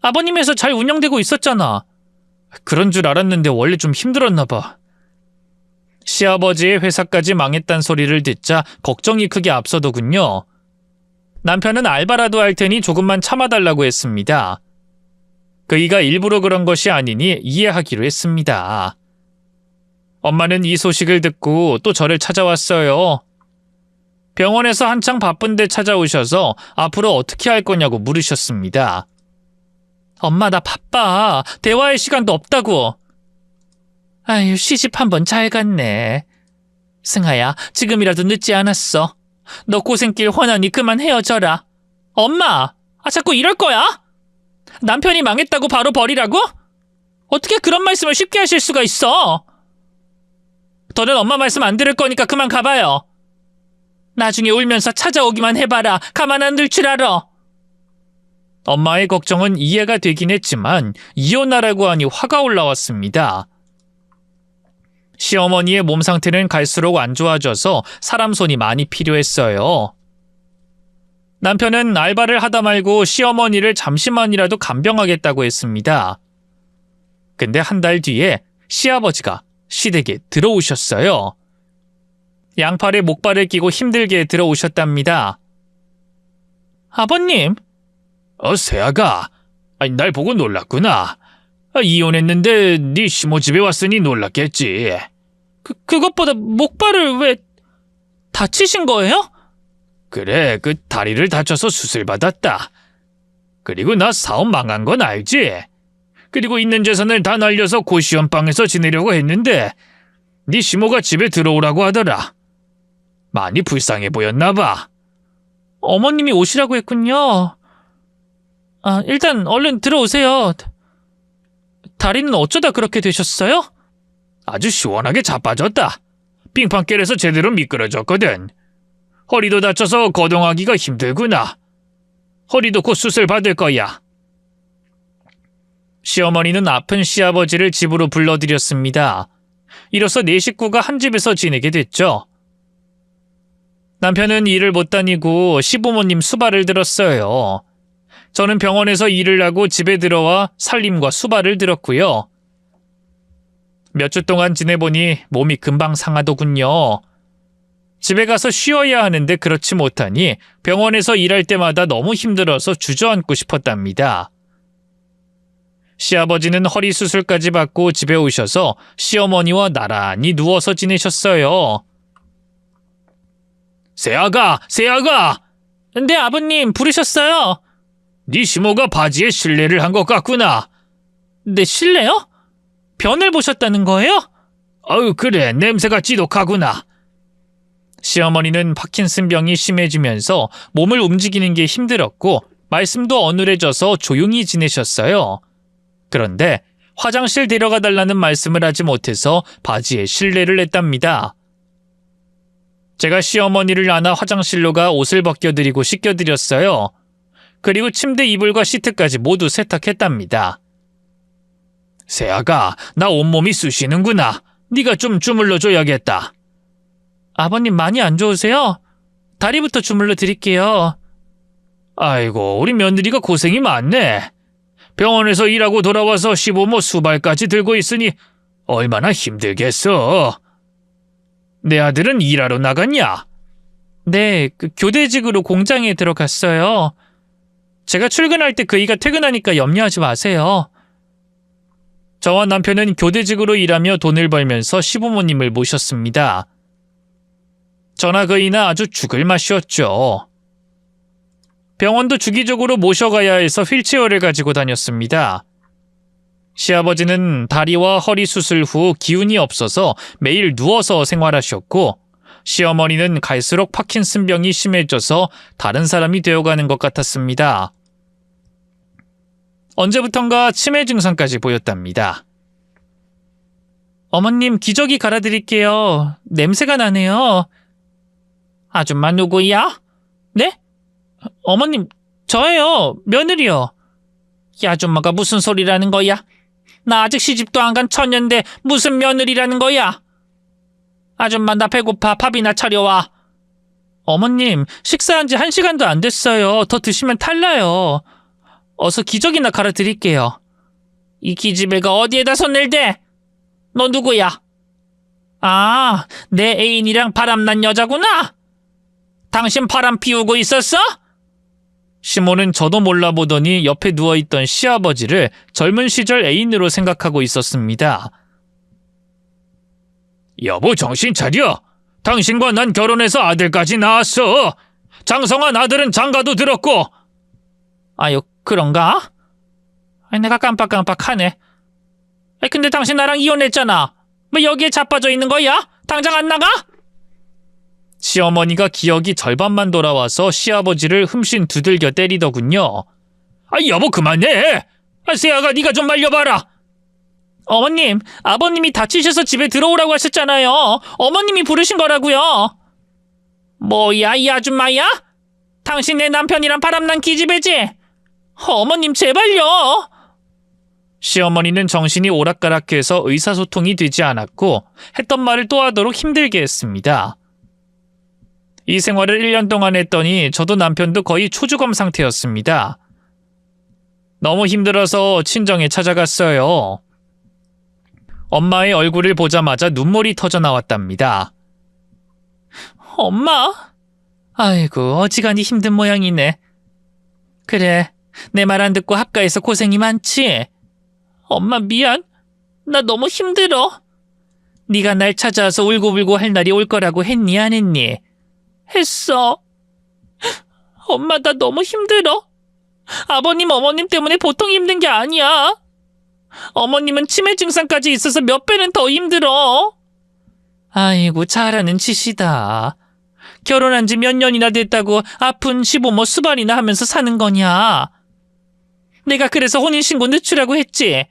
아버님 회사 잘 운영되고 있었잖아. 그런 줄 알았는데 원래 좀 힘들었나 봐. 시아버지의 회사까지 망했단 소리를 듣자 걱정이 크게 앞서더군요. 남편은 알바라도 할 테니 조금만 참아달라고 했습니다. 그이가 일부러 그런 것이 아니니 이해하기로 했습니다. 엄마는 이 소식을 듣고 또 저를 찾아왔어요. 병원에서 한창 바쁜데 찾아오셔서 앞으로 어떻게 할 거냐고 물으셨습니다. 엄마, 나 바빠. 대화할 시간도 없다고. 아유, 시집 한번 잘 갔네. 승아야, 지금이라도 늦지 않았어. 너 고생길 훤하니 그만 헤어져라. 엄마, 자꾸 이럴 거야? 남편이 망했다고 바로 버리라고? 어떻게 그런 말씀을 쉽게 하실 수가 있어? 더는 엄마 말씀 안 들을 거니까 그만 가봐요. 나중에 울면서 찾아오기만 해봐라. 가만 안 둘 줄 알아. 엄마의 걱정은 이해가 되긴 했지만 이혼하라고 하니 화가 올라왔습니다. 시어머니의 몸 상태는 갈수록 안 좋아져서 사람 손이 많이 필요했어요. 남편은 알바를 하다 말고 시어머니를 잠시만이라도 간병하겠다고 했습니다. 근데 한 달 뒤에 시아버지가 시댁에 들어오셨어요. 양팔에 목발을 끼고 힘들게 들어오셨답니다. 아버님. 세아가. 날 보고 놀랐구나. 이혼했는데 네 시모 집에 왔으니 놀랐겠지. 그것보다 목발을 왜 다치신 거예요? 그래, 그 다리를 다쳐서 수술받았다. 그리고 나 사업 망한 건 알지? 그리고 있는 재산을 다 날려서 고시원방에서 지내려고 했는데 네 시모가 집에 들어오라고 하더라. 많이 불쌍해 보였나 봐. 어머님이 오시라고 했군요. 일단 얼른 들어오세요. 다리는 어쩌다 그렇게 되셨어요? 아주 시원하게 자빠졌다. 빙판길에서 제대로 미끄러졌거든. 허리도 다쳐서 거동하기가 힘들구나. 허리도 곧 수술 받을 거야. 시어머니는 아픈 시아버지를 집으로 불러들였습니다. 이로써 네 식구가 한 집에서 지내게 됐죠. 남편은 일을 못 다니고 시부모님 수발을 들었어요. 저는 병원에서 일을 하고 집에 들어와 살림과 수발을 들었고요. 몇 주 동안 지내보니 몸이 금방 상하더군요. 집에 가서 쉬어야 하는데 그렇지 못하니 병원에서 일할 때마다 너무 힘들어서 주저앉고 싶었답니다. 시아버지는 허리 수술까지 받고 집에 오셔서 시어머니와 나란히 누워서 지내셨어요. 세아가! 네, 아버님, 부르셨어요? 네 시모가 바지에 실례를 한 것 같구나. 네, 실례요? 변을 보셨다는 거예요? 아유, 그래, 냄새가 지독하구나. 시어머니는 파킨슨병이 심해지면서 몸을 움직이는 게 힘들었고 말씀도 어눌해져서 조용히 지내셨어요. 그런데 화장실 데려가 달라는 말씀을 하지 못해서 바지에 실례를 했답니다. 제가 시어머니를 안아 화장실로 가 옷을 벗겨드리고 씻겨드렸어요. 그리고 침대 이불과 시트까지 모두 세탁했답니다. 세아가, 나 온몸이 쑤시는구나. 네가 좀 주물러줘야겠다. 아버님 많이 안 좋으세요? 다리부터 주물러 드릴게요. 아이고, 우리 며느리가 고생이 많네. 병원에서 일하고 돌아와서 시부모 수발까지 들고 있으니 얼마나 힘들겠어. 내 아들은 일하러 나갔냐? 네, 교대직으로 공장에 들어갔어요. 제가 출근할 때 그이가 퇴근하니까 염려하지 마세요. 저와 남편은 교대직으로 일하며 돈을 벌면서 시부모님을 모셨습니다. 저나 그이나 아주 죽을 맛이었죠. 병원도 주기적으로 모셔가야 해서 휠체어를 가지고 다녔습니다. 시아버지는 다리와 허리 수술 후 기운이 없어서 매일 누워서 생활하셨고 시어머니는 갈수록 파킨슨병이 심해져서 다른 사람이 되어가는 것 같았습니다. 언제부턴가 치매 증상까지 보였답니다. 어머님, 기저귀 갈아드릴게요. 냄새가 나네요. 아줌마 누구야? 네? 어머님, 저예요. 며느리요. 이 아줌마가 무슨 소리라는 거야? 나 아직 시집도 안 간 처녀인데 무슨 며느리라는 거야? 아줌마, 나 배고파. 밥이나 차려와. 어머님, 식사한 지 1시간도 안 됐어요. 더 드시면 탈나요. 어서 기저귀나 갈아드릴게요. 이 기집애가 어디에다 손을 대? 너 누구야? 아, 내 애인이랑 바람난 여자구나? 당신 바람 피우고 있었어? 시모는 저도 몰라보더니 옆에 누워있던 시아버지를 젊은 시절 애인으로 생각하고 있었습니다. 여보, 정신 차려. 당신과 난 결혼해서 아들까지 낳았어. 장성한 아들은 장가도 들었고. 아유, 그런가? 내가 깜빡깜빡하네. 근데 당신 나랑 이혼했잖아. 왜 여기에 자빠져 있는 거야? 당장 안 나가? 시어머니가 기억이 절반만 돌아와서 시아버지를 흠씬 두들겨 때리더군요. 여보, 그만해. 세아가 네가 좀 말려봐라. 어머님, 아버님이 다치셔서 집에 들어오라고 하셨잖아요. 어머님이 부르신 거라고요. 뭐야, 이 아줌마야? 당신 내 남편이랑 바람난 기집애지? 어머님, 제발요. 시어머니는 정신이 오락가락해서 의사소통이 되지 않았고 했던 말을 또 하도록 힘들게 했습니다. 이 생활을 1년 동안 했더니 저도 남편도 거의 초주검 상태였습니다. 너무 힘들어서 친정에 찾아갔어요. 엄마의 얼굴을 보자마자 눈물이 터져 나왔답니다. 엄마? 아이고, 어지간히 힘든 모양이네. 그래, 내 말 안 듣고 합가해서 고생이 많지? 엄마 미안. 나 너무 힘들어. 네가 날 찾아와서 울고불고 할 날이 올 거라고 했니, 안 했니? 했어. 엄마, 나 너무 힘들어. 아버님, 어머님 때문에 보통 힘든 게 아니야. 어머님은 치매 증상까지 있어서 몇 배는 더 힘들어. 아이고, 잘하는 짓이다. 결혼한 지 몇 년이나 됐다고 아픈 시부모 수발이나 하면서 사는 거냐. 내가 그래서 혼인신고 늦추라고 했지.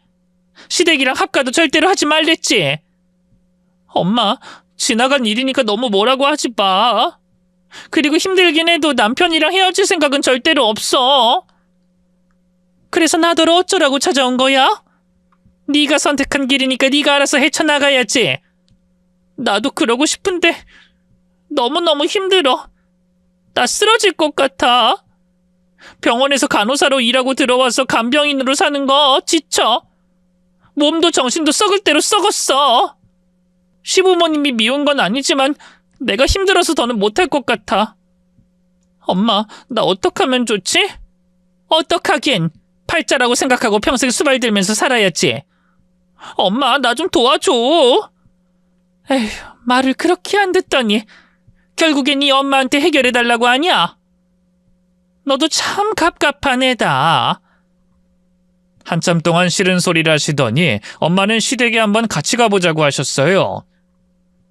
시댁이랑 합가도 절대로 하지 말랬지. 엄마, 지나간 일이니까 너무 뭐라고 하지 마. 그리고 힘들긴 해도 남편이랑 헤어질 생각은 절대로 없어. 그래서 나더러 어쩌라고 찾아온 거야? 네가 선택한 길이니까 네가 알아서 헤쳐나가야지. 나도 그러고 싶은데 너무너무 힘들어. 나 쓰러질 것 같아. 병원에서 간호사로 일하고 들어와서 간병인으로 사는 거 지쳐. 몸도 정신도 썩을 대로 썩었어. 시부모님이 미운 건 아니지만 내가 힘들어서 더는 못할 것 같아. 엄마, 나 어떡하면 좋지? 어떡하긴. 팔자라고 생각하고 평생 수발들면서 살아야지. 엄마, 나 좀 도와줘. 에휴, 말을 그렇게 안 듣더니 결국엔 네 엄마한테 해결해달라고 하냐? 너도 참 갑갑한 애다. 한참 동안 싫은 소리를 하시더니 엄마는 시댁에 한번 같이 가보자고 하셨어요.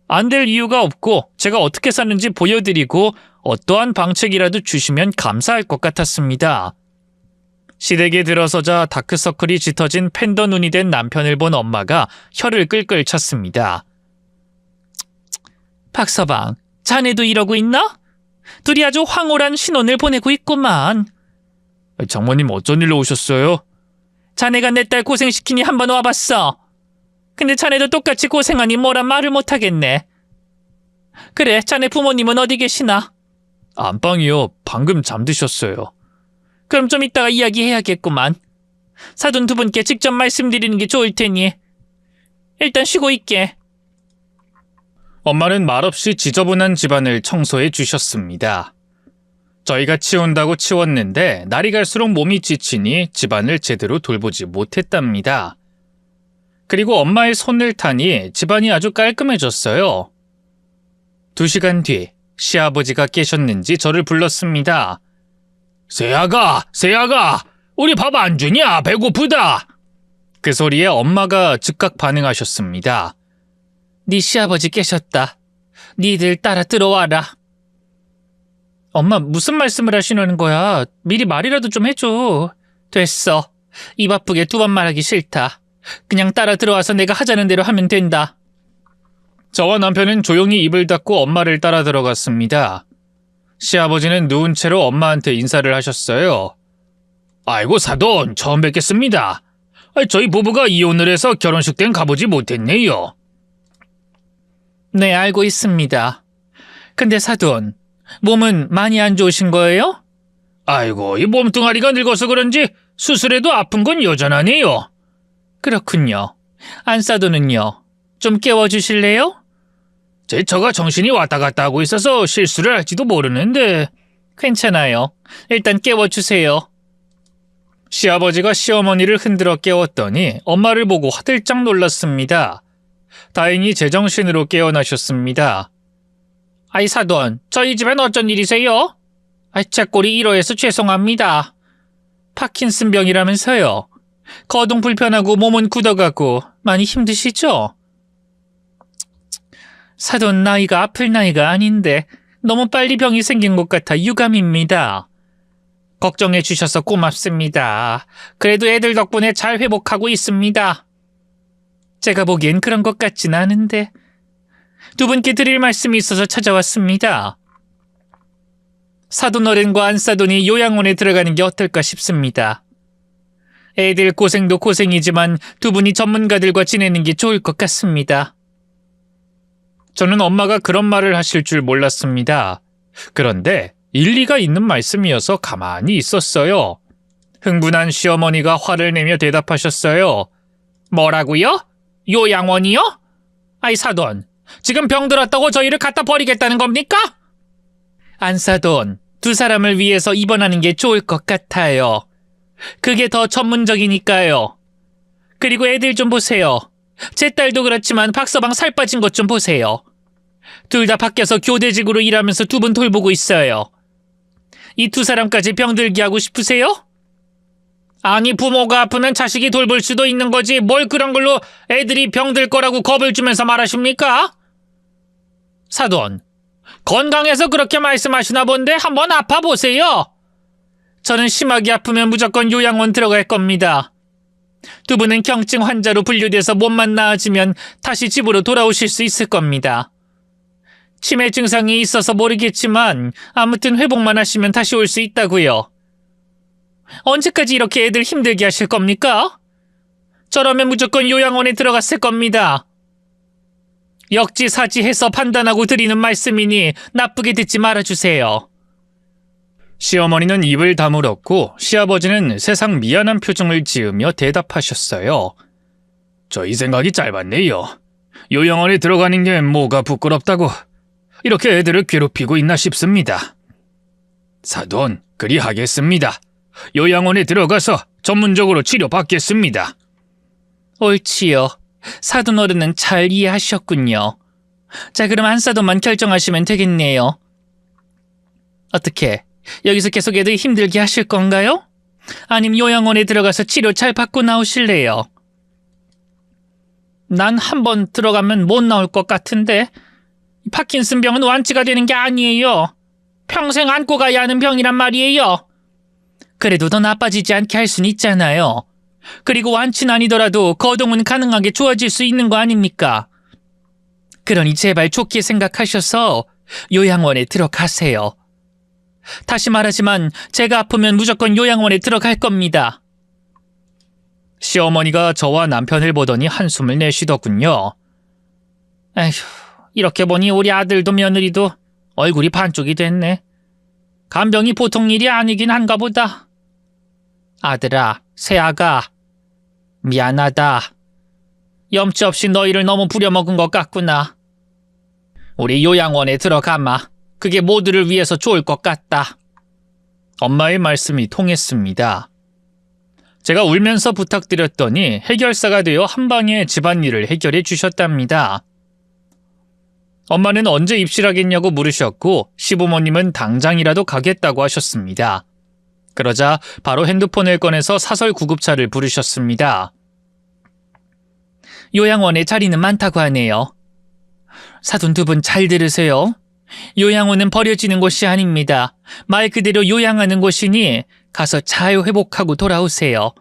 안 될 이유가 없고 제가 어떻게 사는지 보여드리고 어떠한 방책이라도 주시면 감사할 것 같았습니다. 시댁에 들어서자 다크서클이 짙어진 팬더 눈이 된 남편을 본 엄마가 혀를 끌끌 찼습니다. 박서방, 자네도 이러고 있나? 둘이 아주 황홀한 신혼을 보내고 있구만. 장모님 어쩐 일로 오셨어요? 자네가 내 딸 고생시키니 한번 와봤어. 근데 자네도 똑같이 고생하니 뭐란 말을 못하겠네. 그래, 자네 부모님은 어디 계시나? 안방이요. 방금 잠드셨어요. 그럼 좀 이따가 이야기해야겠구만. 사돈 두 분께 직접 말씀드리는 게 좋을 테니 일단 쉬고 있게. 엄마는 말없이 지저분한 집안을 청소해 주셨습니다. 저희가 치운다고 치웠는데 날이 갈수록 몸이 지치니 집안을 제대로 돌보지 못했답니다. 그리고 엄마의 손을 타니 집안이 아주 깔끔해졌어요. 2시간 뒤 시아버지가 깨셨는지 저를 불렀습니다. 세아가, 우리 밥 안 주냐? 배고프다. 그 소리에 엄마가 즉각 반응하셨습니다. 네 시아버지 깨셨다. 니들 따라 들어와라. 엄마, 무슨 말씀을 하시는 거야? 미리 말이라도 좀 해줘. 됐어. 입 아프게 2번 말하기 싫다. 그냥 따라 들어와서 내가 하자는 대로 하면 된다. 저와 남편은 조용히 입을 닫고 엄마를 따라 들어갔습니다. 시아버지는 누운 채로 엄마한테 인사를 하셨어요. 아이고 사돈, 처음 뵙겠습니다. 저희 부부가 이혼을 해서 결혼식 땐 가보지 못했네요. 네, 알고 있습니다. 근데 사돈, 몸은 많이 안 좋으신 거예요? 아이고, 이 몸뚱아리가 늙어서 그런지 수술해도 아픈 건 여전하네요. 그렇군요. 안사돈은요? 좀 깨워주실래요? 제 처가 정신이 왔다 갔다 하고 있어서 실수를 할지도 모르는데. 괜찮아요. 일단 깨워주세요. 시아버지가 시어머니를 흔들어 깨웠더니 엄마를 보고 화들짝 놀랐습니다. 다행히 제정신으로 깨어나셨습니다. 아이 사돈, 저희 집엔 어쩐 일이세요? 제 꼴이 이러해서 죄송합니다. 파킨슨병이라면서요. 거동 불편하고 몸은 굳어가고 많이 힘드시죠? 사돈, 나이가 아플 나이가 아닌데 너무 빨리 병이 생긴 것 같아 유감입니다. 걱정해 주셔서 고맙습니다. 그래도 애들 덕분에 잘 회복하고 있습니다. 제가 보기엔 그런 것 같진 않은데. 두 분께 드릴 말씀이 있어서 찾아왔습니다. 사돈 어른과 안사돈이 요양원에 들어가는 게 어떨까 싶습니다. 애들 고생도 고생이지만 두 분이 전문가들과 지내는 게 좋을 것 같습니다. 저는 엄마가 그런 말을 하실 줄 몰랐습니다. 그런데 일리가 있는 말씀이어서 가만히 있었어요. 흥분한 시어머니가 화를 내며 대답하셨어요. 뭐라고요? 요양원이요? 아이 사돈, 지금 병 들었다고 저희를 갖다 버리겠다는 겁니까? 안사돈, 두 사람을 위해서 입원하는 게 좋을 것 같아요. 그게 더 전문적이니까요. 그리고 애들 좀 보세요. 제 딸도 그렇지만 박서방 살 빠진 것 좀 보세요. 둘 다 밖에서 교대직으로 일하면서 두 분 돌보고 있어요. 이 두 사람까지 병들게 하고 싶으세요? 아니, 부모가 아프면 자식이 돌볼 수도 있는 거지 뭘 그런 걸로 애들이 병들 거라고 겁을 주면서 말하십니까? 사돈, 건강해서 그렇게 말씀하시나 본데 한번 아파보세요. 저는 심하게 아프면 무조건 요양원 들어갈 겁니다. 두 분은 경증 환자로 분류돼서 몸만 나아지면 다시 집으로 돌아오실 수 있을 겁니다. 치매 증상이 있어서 모르겠지만 아무튼 회복만 하시면 다시 올 수 있다고요. 언제까지 이렇게 애들 힘들게 하실 겁니까? 저라면 무조건 요양원에 들어갔을 겁니다. 역지사지해서 판단하고 드리는 말씀이니 나쁘게 듣지 말아주세요. 시어머니는 입을 다물었고 시아버지는 세상 미안한 표정을 지으며 대답하셨어요. 저희 생각이 짧았네요. 요양원에 들어가는 게 뭐가 부끄럽다고 이렇게 애들을 괴롭히고 있나 싶습니다. 사돈, 그리 하겠습니다. 요양원에 들어가서 전문적으로 치료받겠습니다. 옳지요. 사돈 어른은 잘 이해하셨군요. 자, 그럼 한사돈만 결정하시면 되겠네요. 어떻게, 여기서 계속 애들 힘들게 하실 건가요? 아님 요양원에 들어가서 치료 잘 받고 나오실래요? 난 한 번 들어가면 못 나올 것 같은데. 파킨슨 병은 완치가 되는 게 아니에요. 평생 안고 가야 하는 병이란 말이에요. 그래도 더 나빠지지 않게 할 수는 있잖아요. 그리고 완치는 아니더라도 거동은 가능하게 좋아질 수 있는 거 아닙니까? 그러니 제발 좋게 생각하셔서 요양원에 들어가세요. 다시 말하지만 제가 아프면 무조건 요양원에 들어갈 겁니다. 시어머니가 저와 남편을 보더니 한숨을 내쉬더군요. 에휴, 이렇게 보니 우리 아들도 며느리도 얼굴이 반쪽이 됐네. 간병이 보통 일이 아니긴 한가 보다. 아들아, 새아가, 미안하다. 염치 없이 너희를 너무 부려먹은 것 같구나. 우리 요양원에 들어가마. 그게 모두를 위해서 좋을 것 같다. 엄마의 말씀이 통했습니다. 제가 울면서 부탁드렸더니 해결사가 되어 한방에 집안일을 해결해 주셨답니다. 엄마는 언제 입실하겠냐고 물으셨고 시부모님은 당장이라도 가겠다고 하셨습니다. 그러자 바로 핸드폰을 꺼내서 사설 구급차를 부르셨습니다. 요양원에 자리는 많다고 하네요. 사돈 두 분 잘 들으세요. 요양원은 버려지는 곳이 아닙니다. 말 그대로 요양하는 곳이니 가서 잘 회복하고 돌아오세요.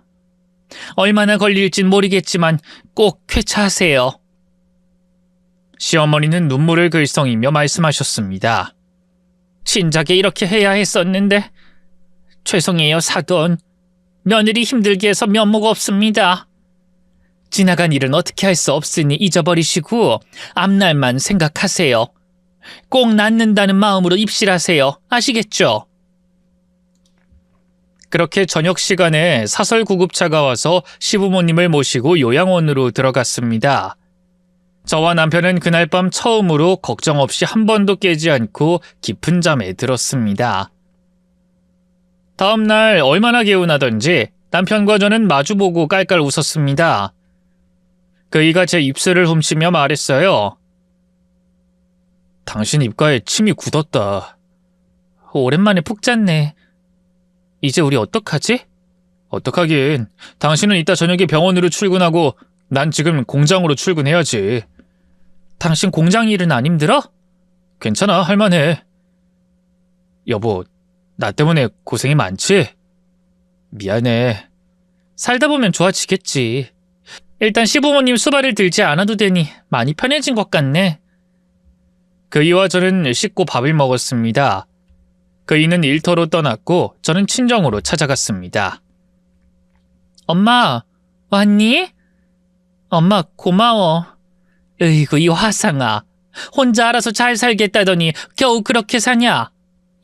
얼마나 걸릴진 모르겠지만 꼭 쾌차하세요. 시어머니는 눈물을 글썽이며 말씀하셨습니다. 진작에 이렇게 해야 했었는데 죄송해요, 사돈. 며느리 힘들게 해서 면목 없습니다. 지나간 일은 어떻게 할 수 없으니 잊어버리시고 앞날만 생각하세요. 꼭 낫는다는 마음으로 입실하세요. 아시겠죠? 그렇게 저녁 시간에 사설 구급차가 와서 시부모님을 모시고 요양원으로 들어갔습니다. 저와 남편은 그날 밤 처음으로 걱정 없이 한 번도 깨지 않고 깊은 잠에 들었습니다. 다음 날 얼마나 개운하던지 남편과 저는 마주보고 깔깔 웃었습니다. 그이가 제 입술을 훔치며 말했어요. 당신 입가에 침이 굳었다. 오랜만에 푹 잤네. 이제 우리 어떡하지? 어떡하긴. 당신은 이따 저녁에 병원으로 출근하고 난 지금 공장으로 출근해야지. 당신 공장 일은 안 힘들어? 괜찮아, 할만해. 여보, 나 때문에 고생이 많지? 미안해. 살다 보면 좋아지겠지. 일단 시부모님 수발을 들지 않아도 되니 많이 편해진 것 같네. 그이와 저는 씻고 밥을 먹었습니다. 그이는 일터로 떠났고 저는 친정으로 찾아갔습니다. 엄마, 왔니? 엄마, 고마워. 으이구, 이 화상아. 혼자 알아서 잘 살겠다더니 겨우 그렇게 사냐?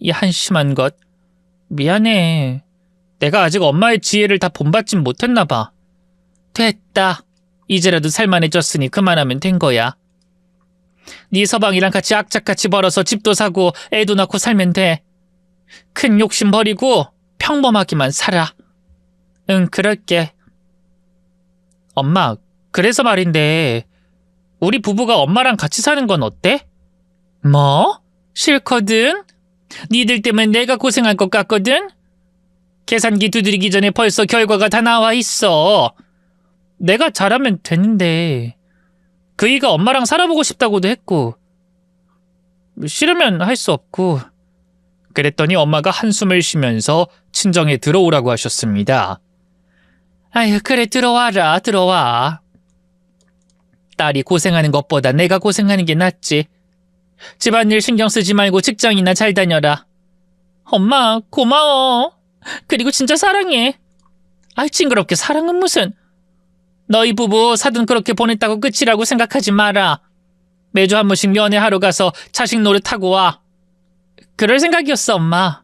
이 한심한 것. 미안해. 내가 아직 엄마의 지혜를 다 본받진 못했나 봐. 됐다. 이제라도 살만해졌으니 그만하면 된 거야. 네 서방이랑 같이 악착같이 벌어서 집도 사고 애도 낳고 살면 돼. 큰 욕심 버리고 평범하게만 살아. 응, 그럴게. 엄마, 그래서 말인데 우리 부부가 엄마랑 같이 사는 건 어때? 뭐? 싫거든? 니들 때문에 내가 고생할 것 같거든? 계산기 두드리기 전에 벌써 결과가 다 나와 있어. 내가 잘하면 되는데. 그이가 엄마랑 살아보고 싶다고도 했고 싫으면 할 수 없고. 그랬더니 엄마가 한숨을 쉬면서 친정에 들어오라고 하셨습니다. 아유, 그래, 들어와라, 들어와. 딸이 고생하는 것보다 내가 고생하는 게 낫지. 집안일 신경 쓰지 말고 직장이나 잘 다녀라. 엄마, 고마워. 그리고 진짜 사랑해. 아이, 징그럽게 사랑은 무슨. 너희 부부 사돈 그렇게 보냈다고 끝이라고 생각하지 마라. 매주 한 번씩 면회하러 가서 자식 노릇하고 와. 그럴 생각이었어, 엄마.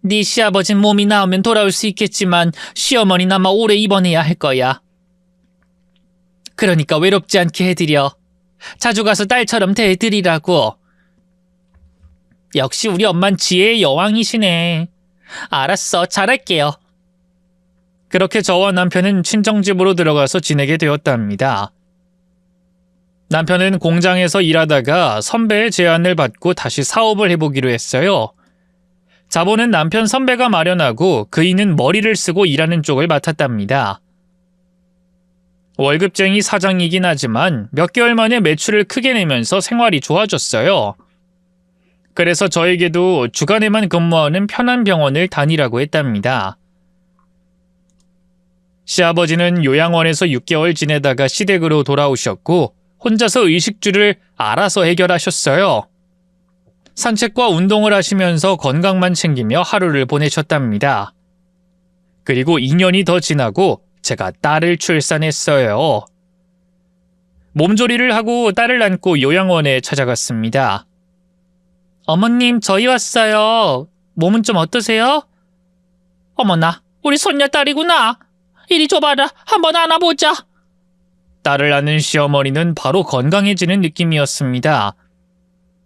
네 시아버진 몸이 나오면 돌아올 수 있겠지만 시어머니는 아마 오래 입원해야 할 거야. 그러니까 외롭지 않게 해드려. 자주 가서 딸처럼 대해드리라고. 역시 우리 엄만 지혜의 여왕이시네. 알았어, 잘할게요. 그렇게 저와 남편은 친정집으로 들어가서 지내게 되었답니다. 남편은 공장에서 일하다가 선배의 제안을 받고 다시 사업을 해보기로 했어요. 자본은 남편 선배가 마련하고 그이는 머리를 쓰고 일하는 쪽을 맡았답니다. 월급쟁이 사장이긴 하지만 몇 개월 만에 매출을 크게 내면서 생활이 좋아졌어요. 그래서 저에게도 주간에만 근무하는 편한 병원을 다니라고 했답니다. 시아버지는 요양원에서 6개월 지내다가 시댁으로 돌아오셨고 혼자서 의식주를 알아서 해결하셨어요. 산책과 운동을 하시면서 건강만 챙기며 하루를 보내셨답니다. 그리고 2년이 더 지나고 제가 딸을 출산했어요. 몸조리를 하고 딸을 안고 요양원에 찾아갔습니다. 어머님, 저희 왔어요. 몸은 좀 어떠세요? 어머나, 우리 손녀딸이구나. 이리 줘봐라, 한번 안아보자. 딸을 안은 시어머니는 바로 건강해지는 느낌이었습니다.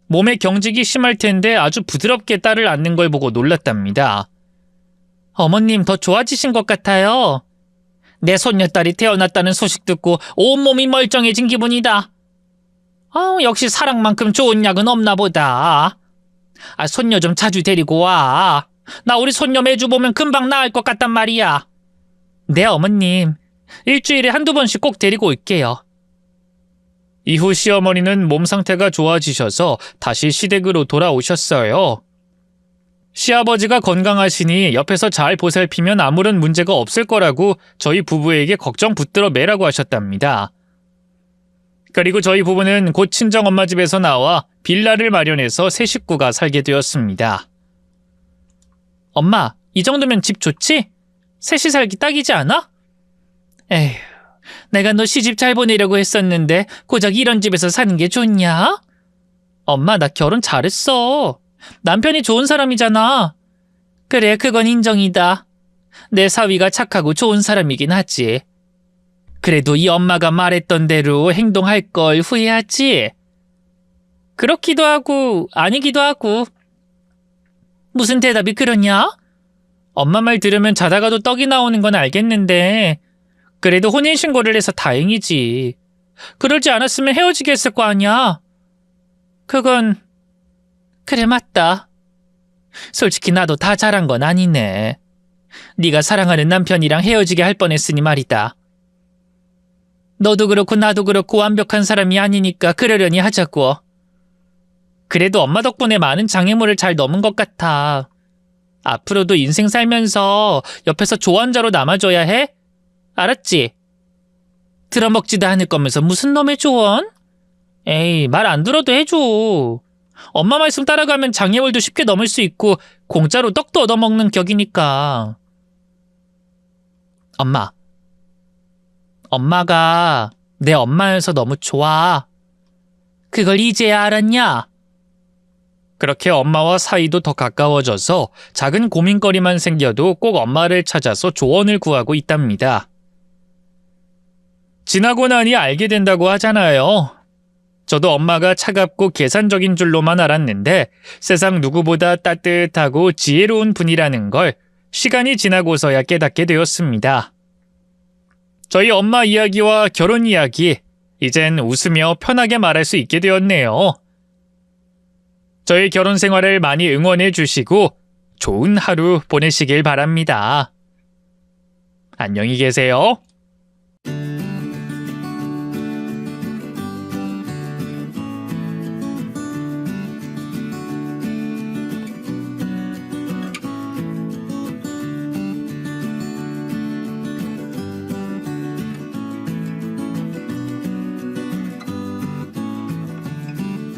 몸에 경직이 심할 텐데 아주 부드럽게 딸을 안는 걸 보고 놀랐답니다. 어머님, 더 좋아지신 것 같아요. 내 손녀딸이 태어났다는 소식 듣고 온몸이 멀쩡해진 기분이다. 역시 사랑만큼 좋은 약은 없나 보다. 손녀 좀 자주 데리고 와. 나 우리 손녀 매주 보면 금방 나을 것 같단 말이야. 네, 어머님. 일주일에 한두 번씩 꼭 데리고 올게요. 이후 시어머니는 몸 상태가 좋아지셔서 다시 시댁으로 돌아오셨어요. 시아버지가 건강하시니 옆에서 잘 보살피면 아무런 문제가 없을 거라고 저희 부부에게 걱정 붙들어 매라고 하셨답니다. 그리고 저희 부부는 곧 친정엄마 집에서 나와 빌라를 마련해서 세 식구가 살게 되었습니다. 엄마, 이 정도면 집 좋지? 셋이 살기 딱이지 않아? 에휴, 내가 너 시집 잘 보내려고 했었는데 고작 이런 집에서 사는 게 좋냐? 엄마, 나 결혼 잘했어. 남편이 좋은 사람이잖아. 그래, 그건 인정이다. 내 사위가 착하고 좋은 사람이긴 하지. 그래도 이 엄마가 말했던 대로 행동할 걸 후회하지? 그렇기도 하고 아니기도 하고. 무슨 대답이 그러냐? 엄마 말 들으면 자다가도 떡이 나오는 건 알겠는데 그래도 혼인신고를 해서 다행이지. 그러지 않았으면 헤어지게 했을 거 아니야. 그건 그래, 맞다. 솔직히 나도 다 잘한 건 아니네. 네가 사랑하는 남편이랑 헤어지게 할 뻔했으니 말이다. 너도 그렇고 나도 그렇고 완벽한 사람이 아니니까 그러려니 하자고. 그래도 엄마 덕분에 많은 장애물을 잘 넘은 것 같아. 앞으로도 인생 살면서 옆에서 조언자로 남아줘야 해? 알았지? 들어먹지도 않을 거면서 무슨 놈의 조언? 에이, 말 안 들어도 해줘. 엄마 말씀 따라가면 장애물도 쉽게 넘을 수 있고 공짜로 떡도 얻어먹는 격이니까. 엄마가 내 엄마여서 너무 좋아. 그걸 이제야 알았냐? 그렇게 엄마와 사이도 더 가까워져서 작은 고민거리만 생겨도 꼭 엄마를 찾아서 조언을 구하고 있답니다. 지나고 나니 알게 된다고 하잖아요. 저도 엄마가 차갑고 계산적인 줄로만 알았는데 세상 누구보다 따뜻하고 지혜로운 분이라는 걸 시간이 지나고서야 깨닫게 되었습니다. 저희 엄마 이야기와 결혼 이야기, 이젠 웃으며 편하게 말할 수 있게 되었네요. 저희 결혼 생활을 많이 응원해 주시고 좋은 하루 보내시길 바랍니다. 안녕히 계세요.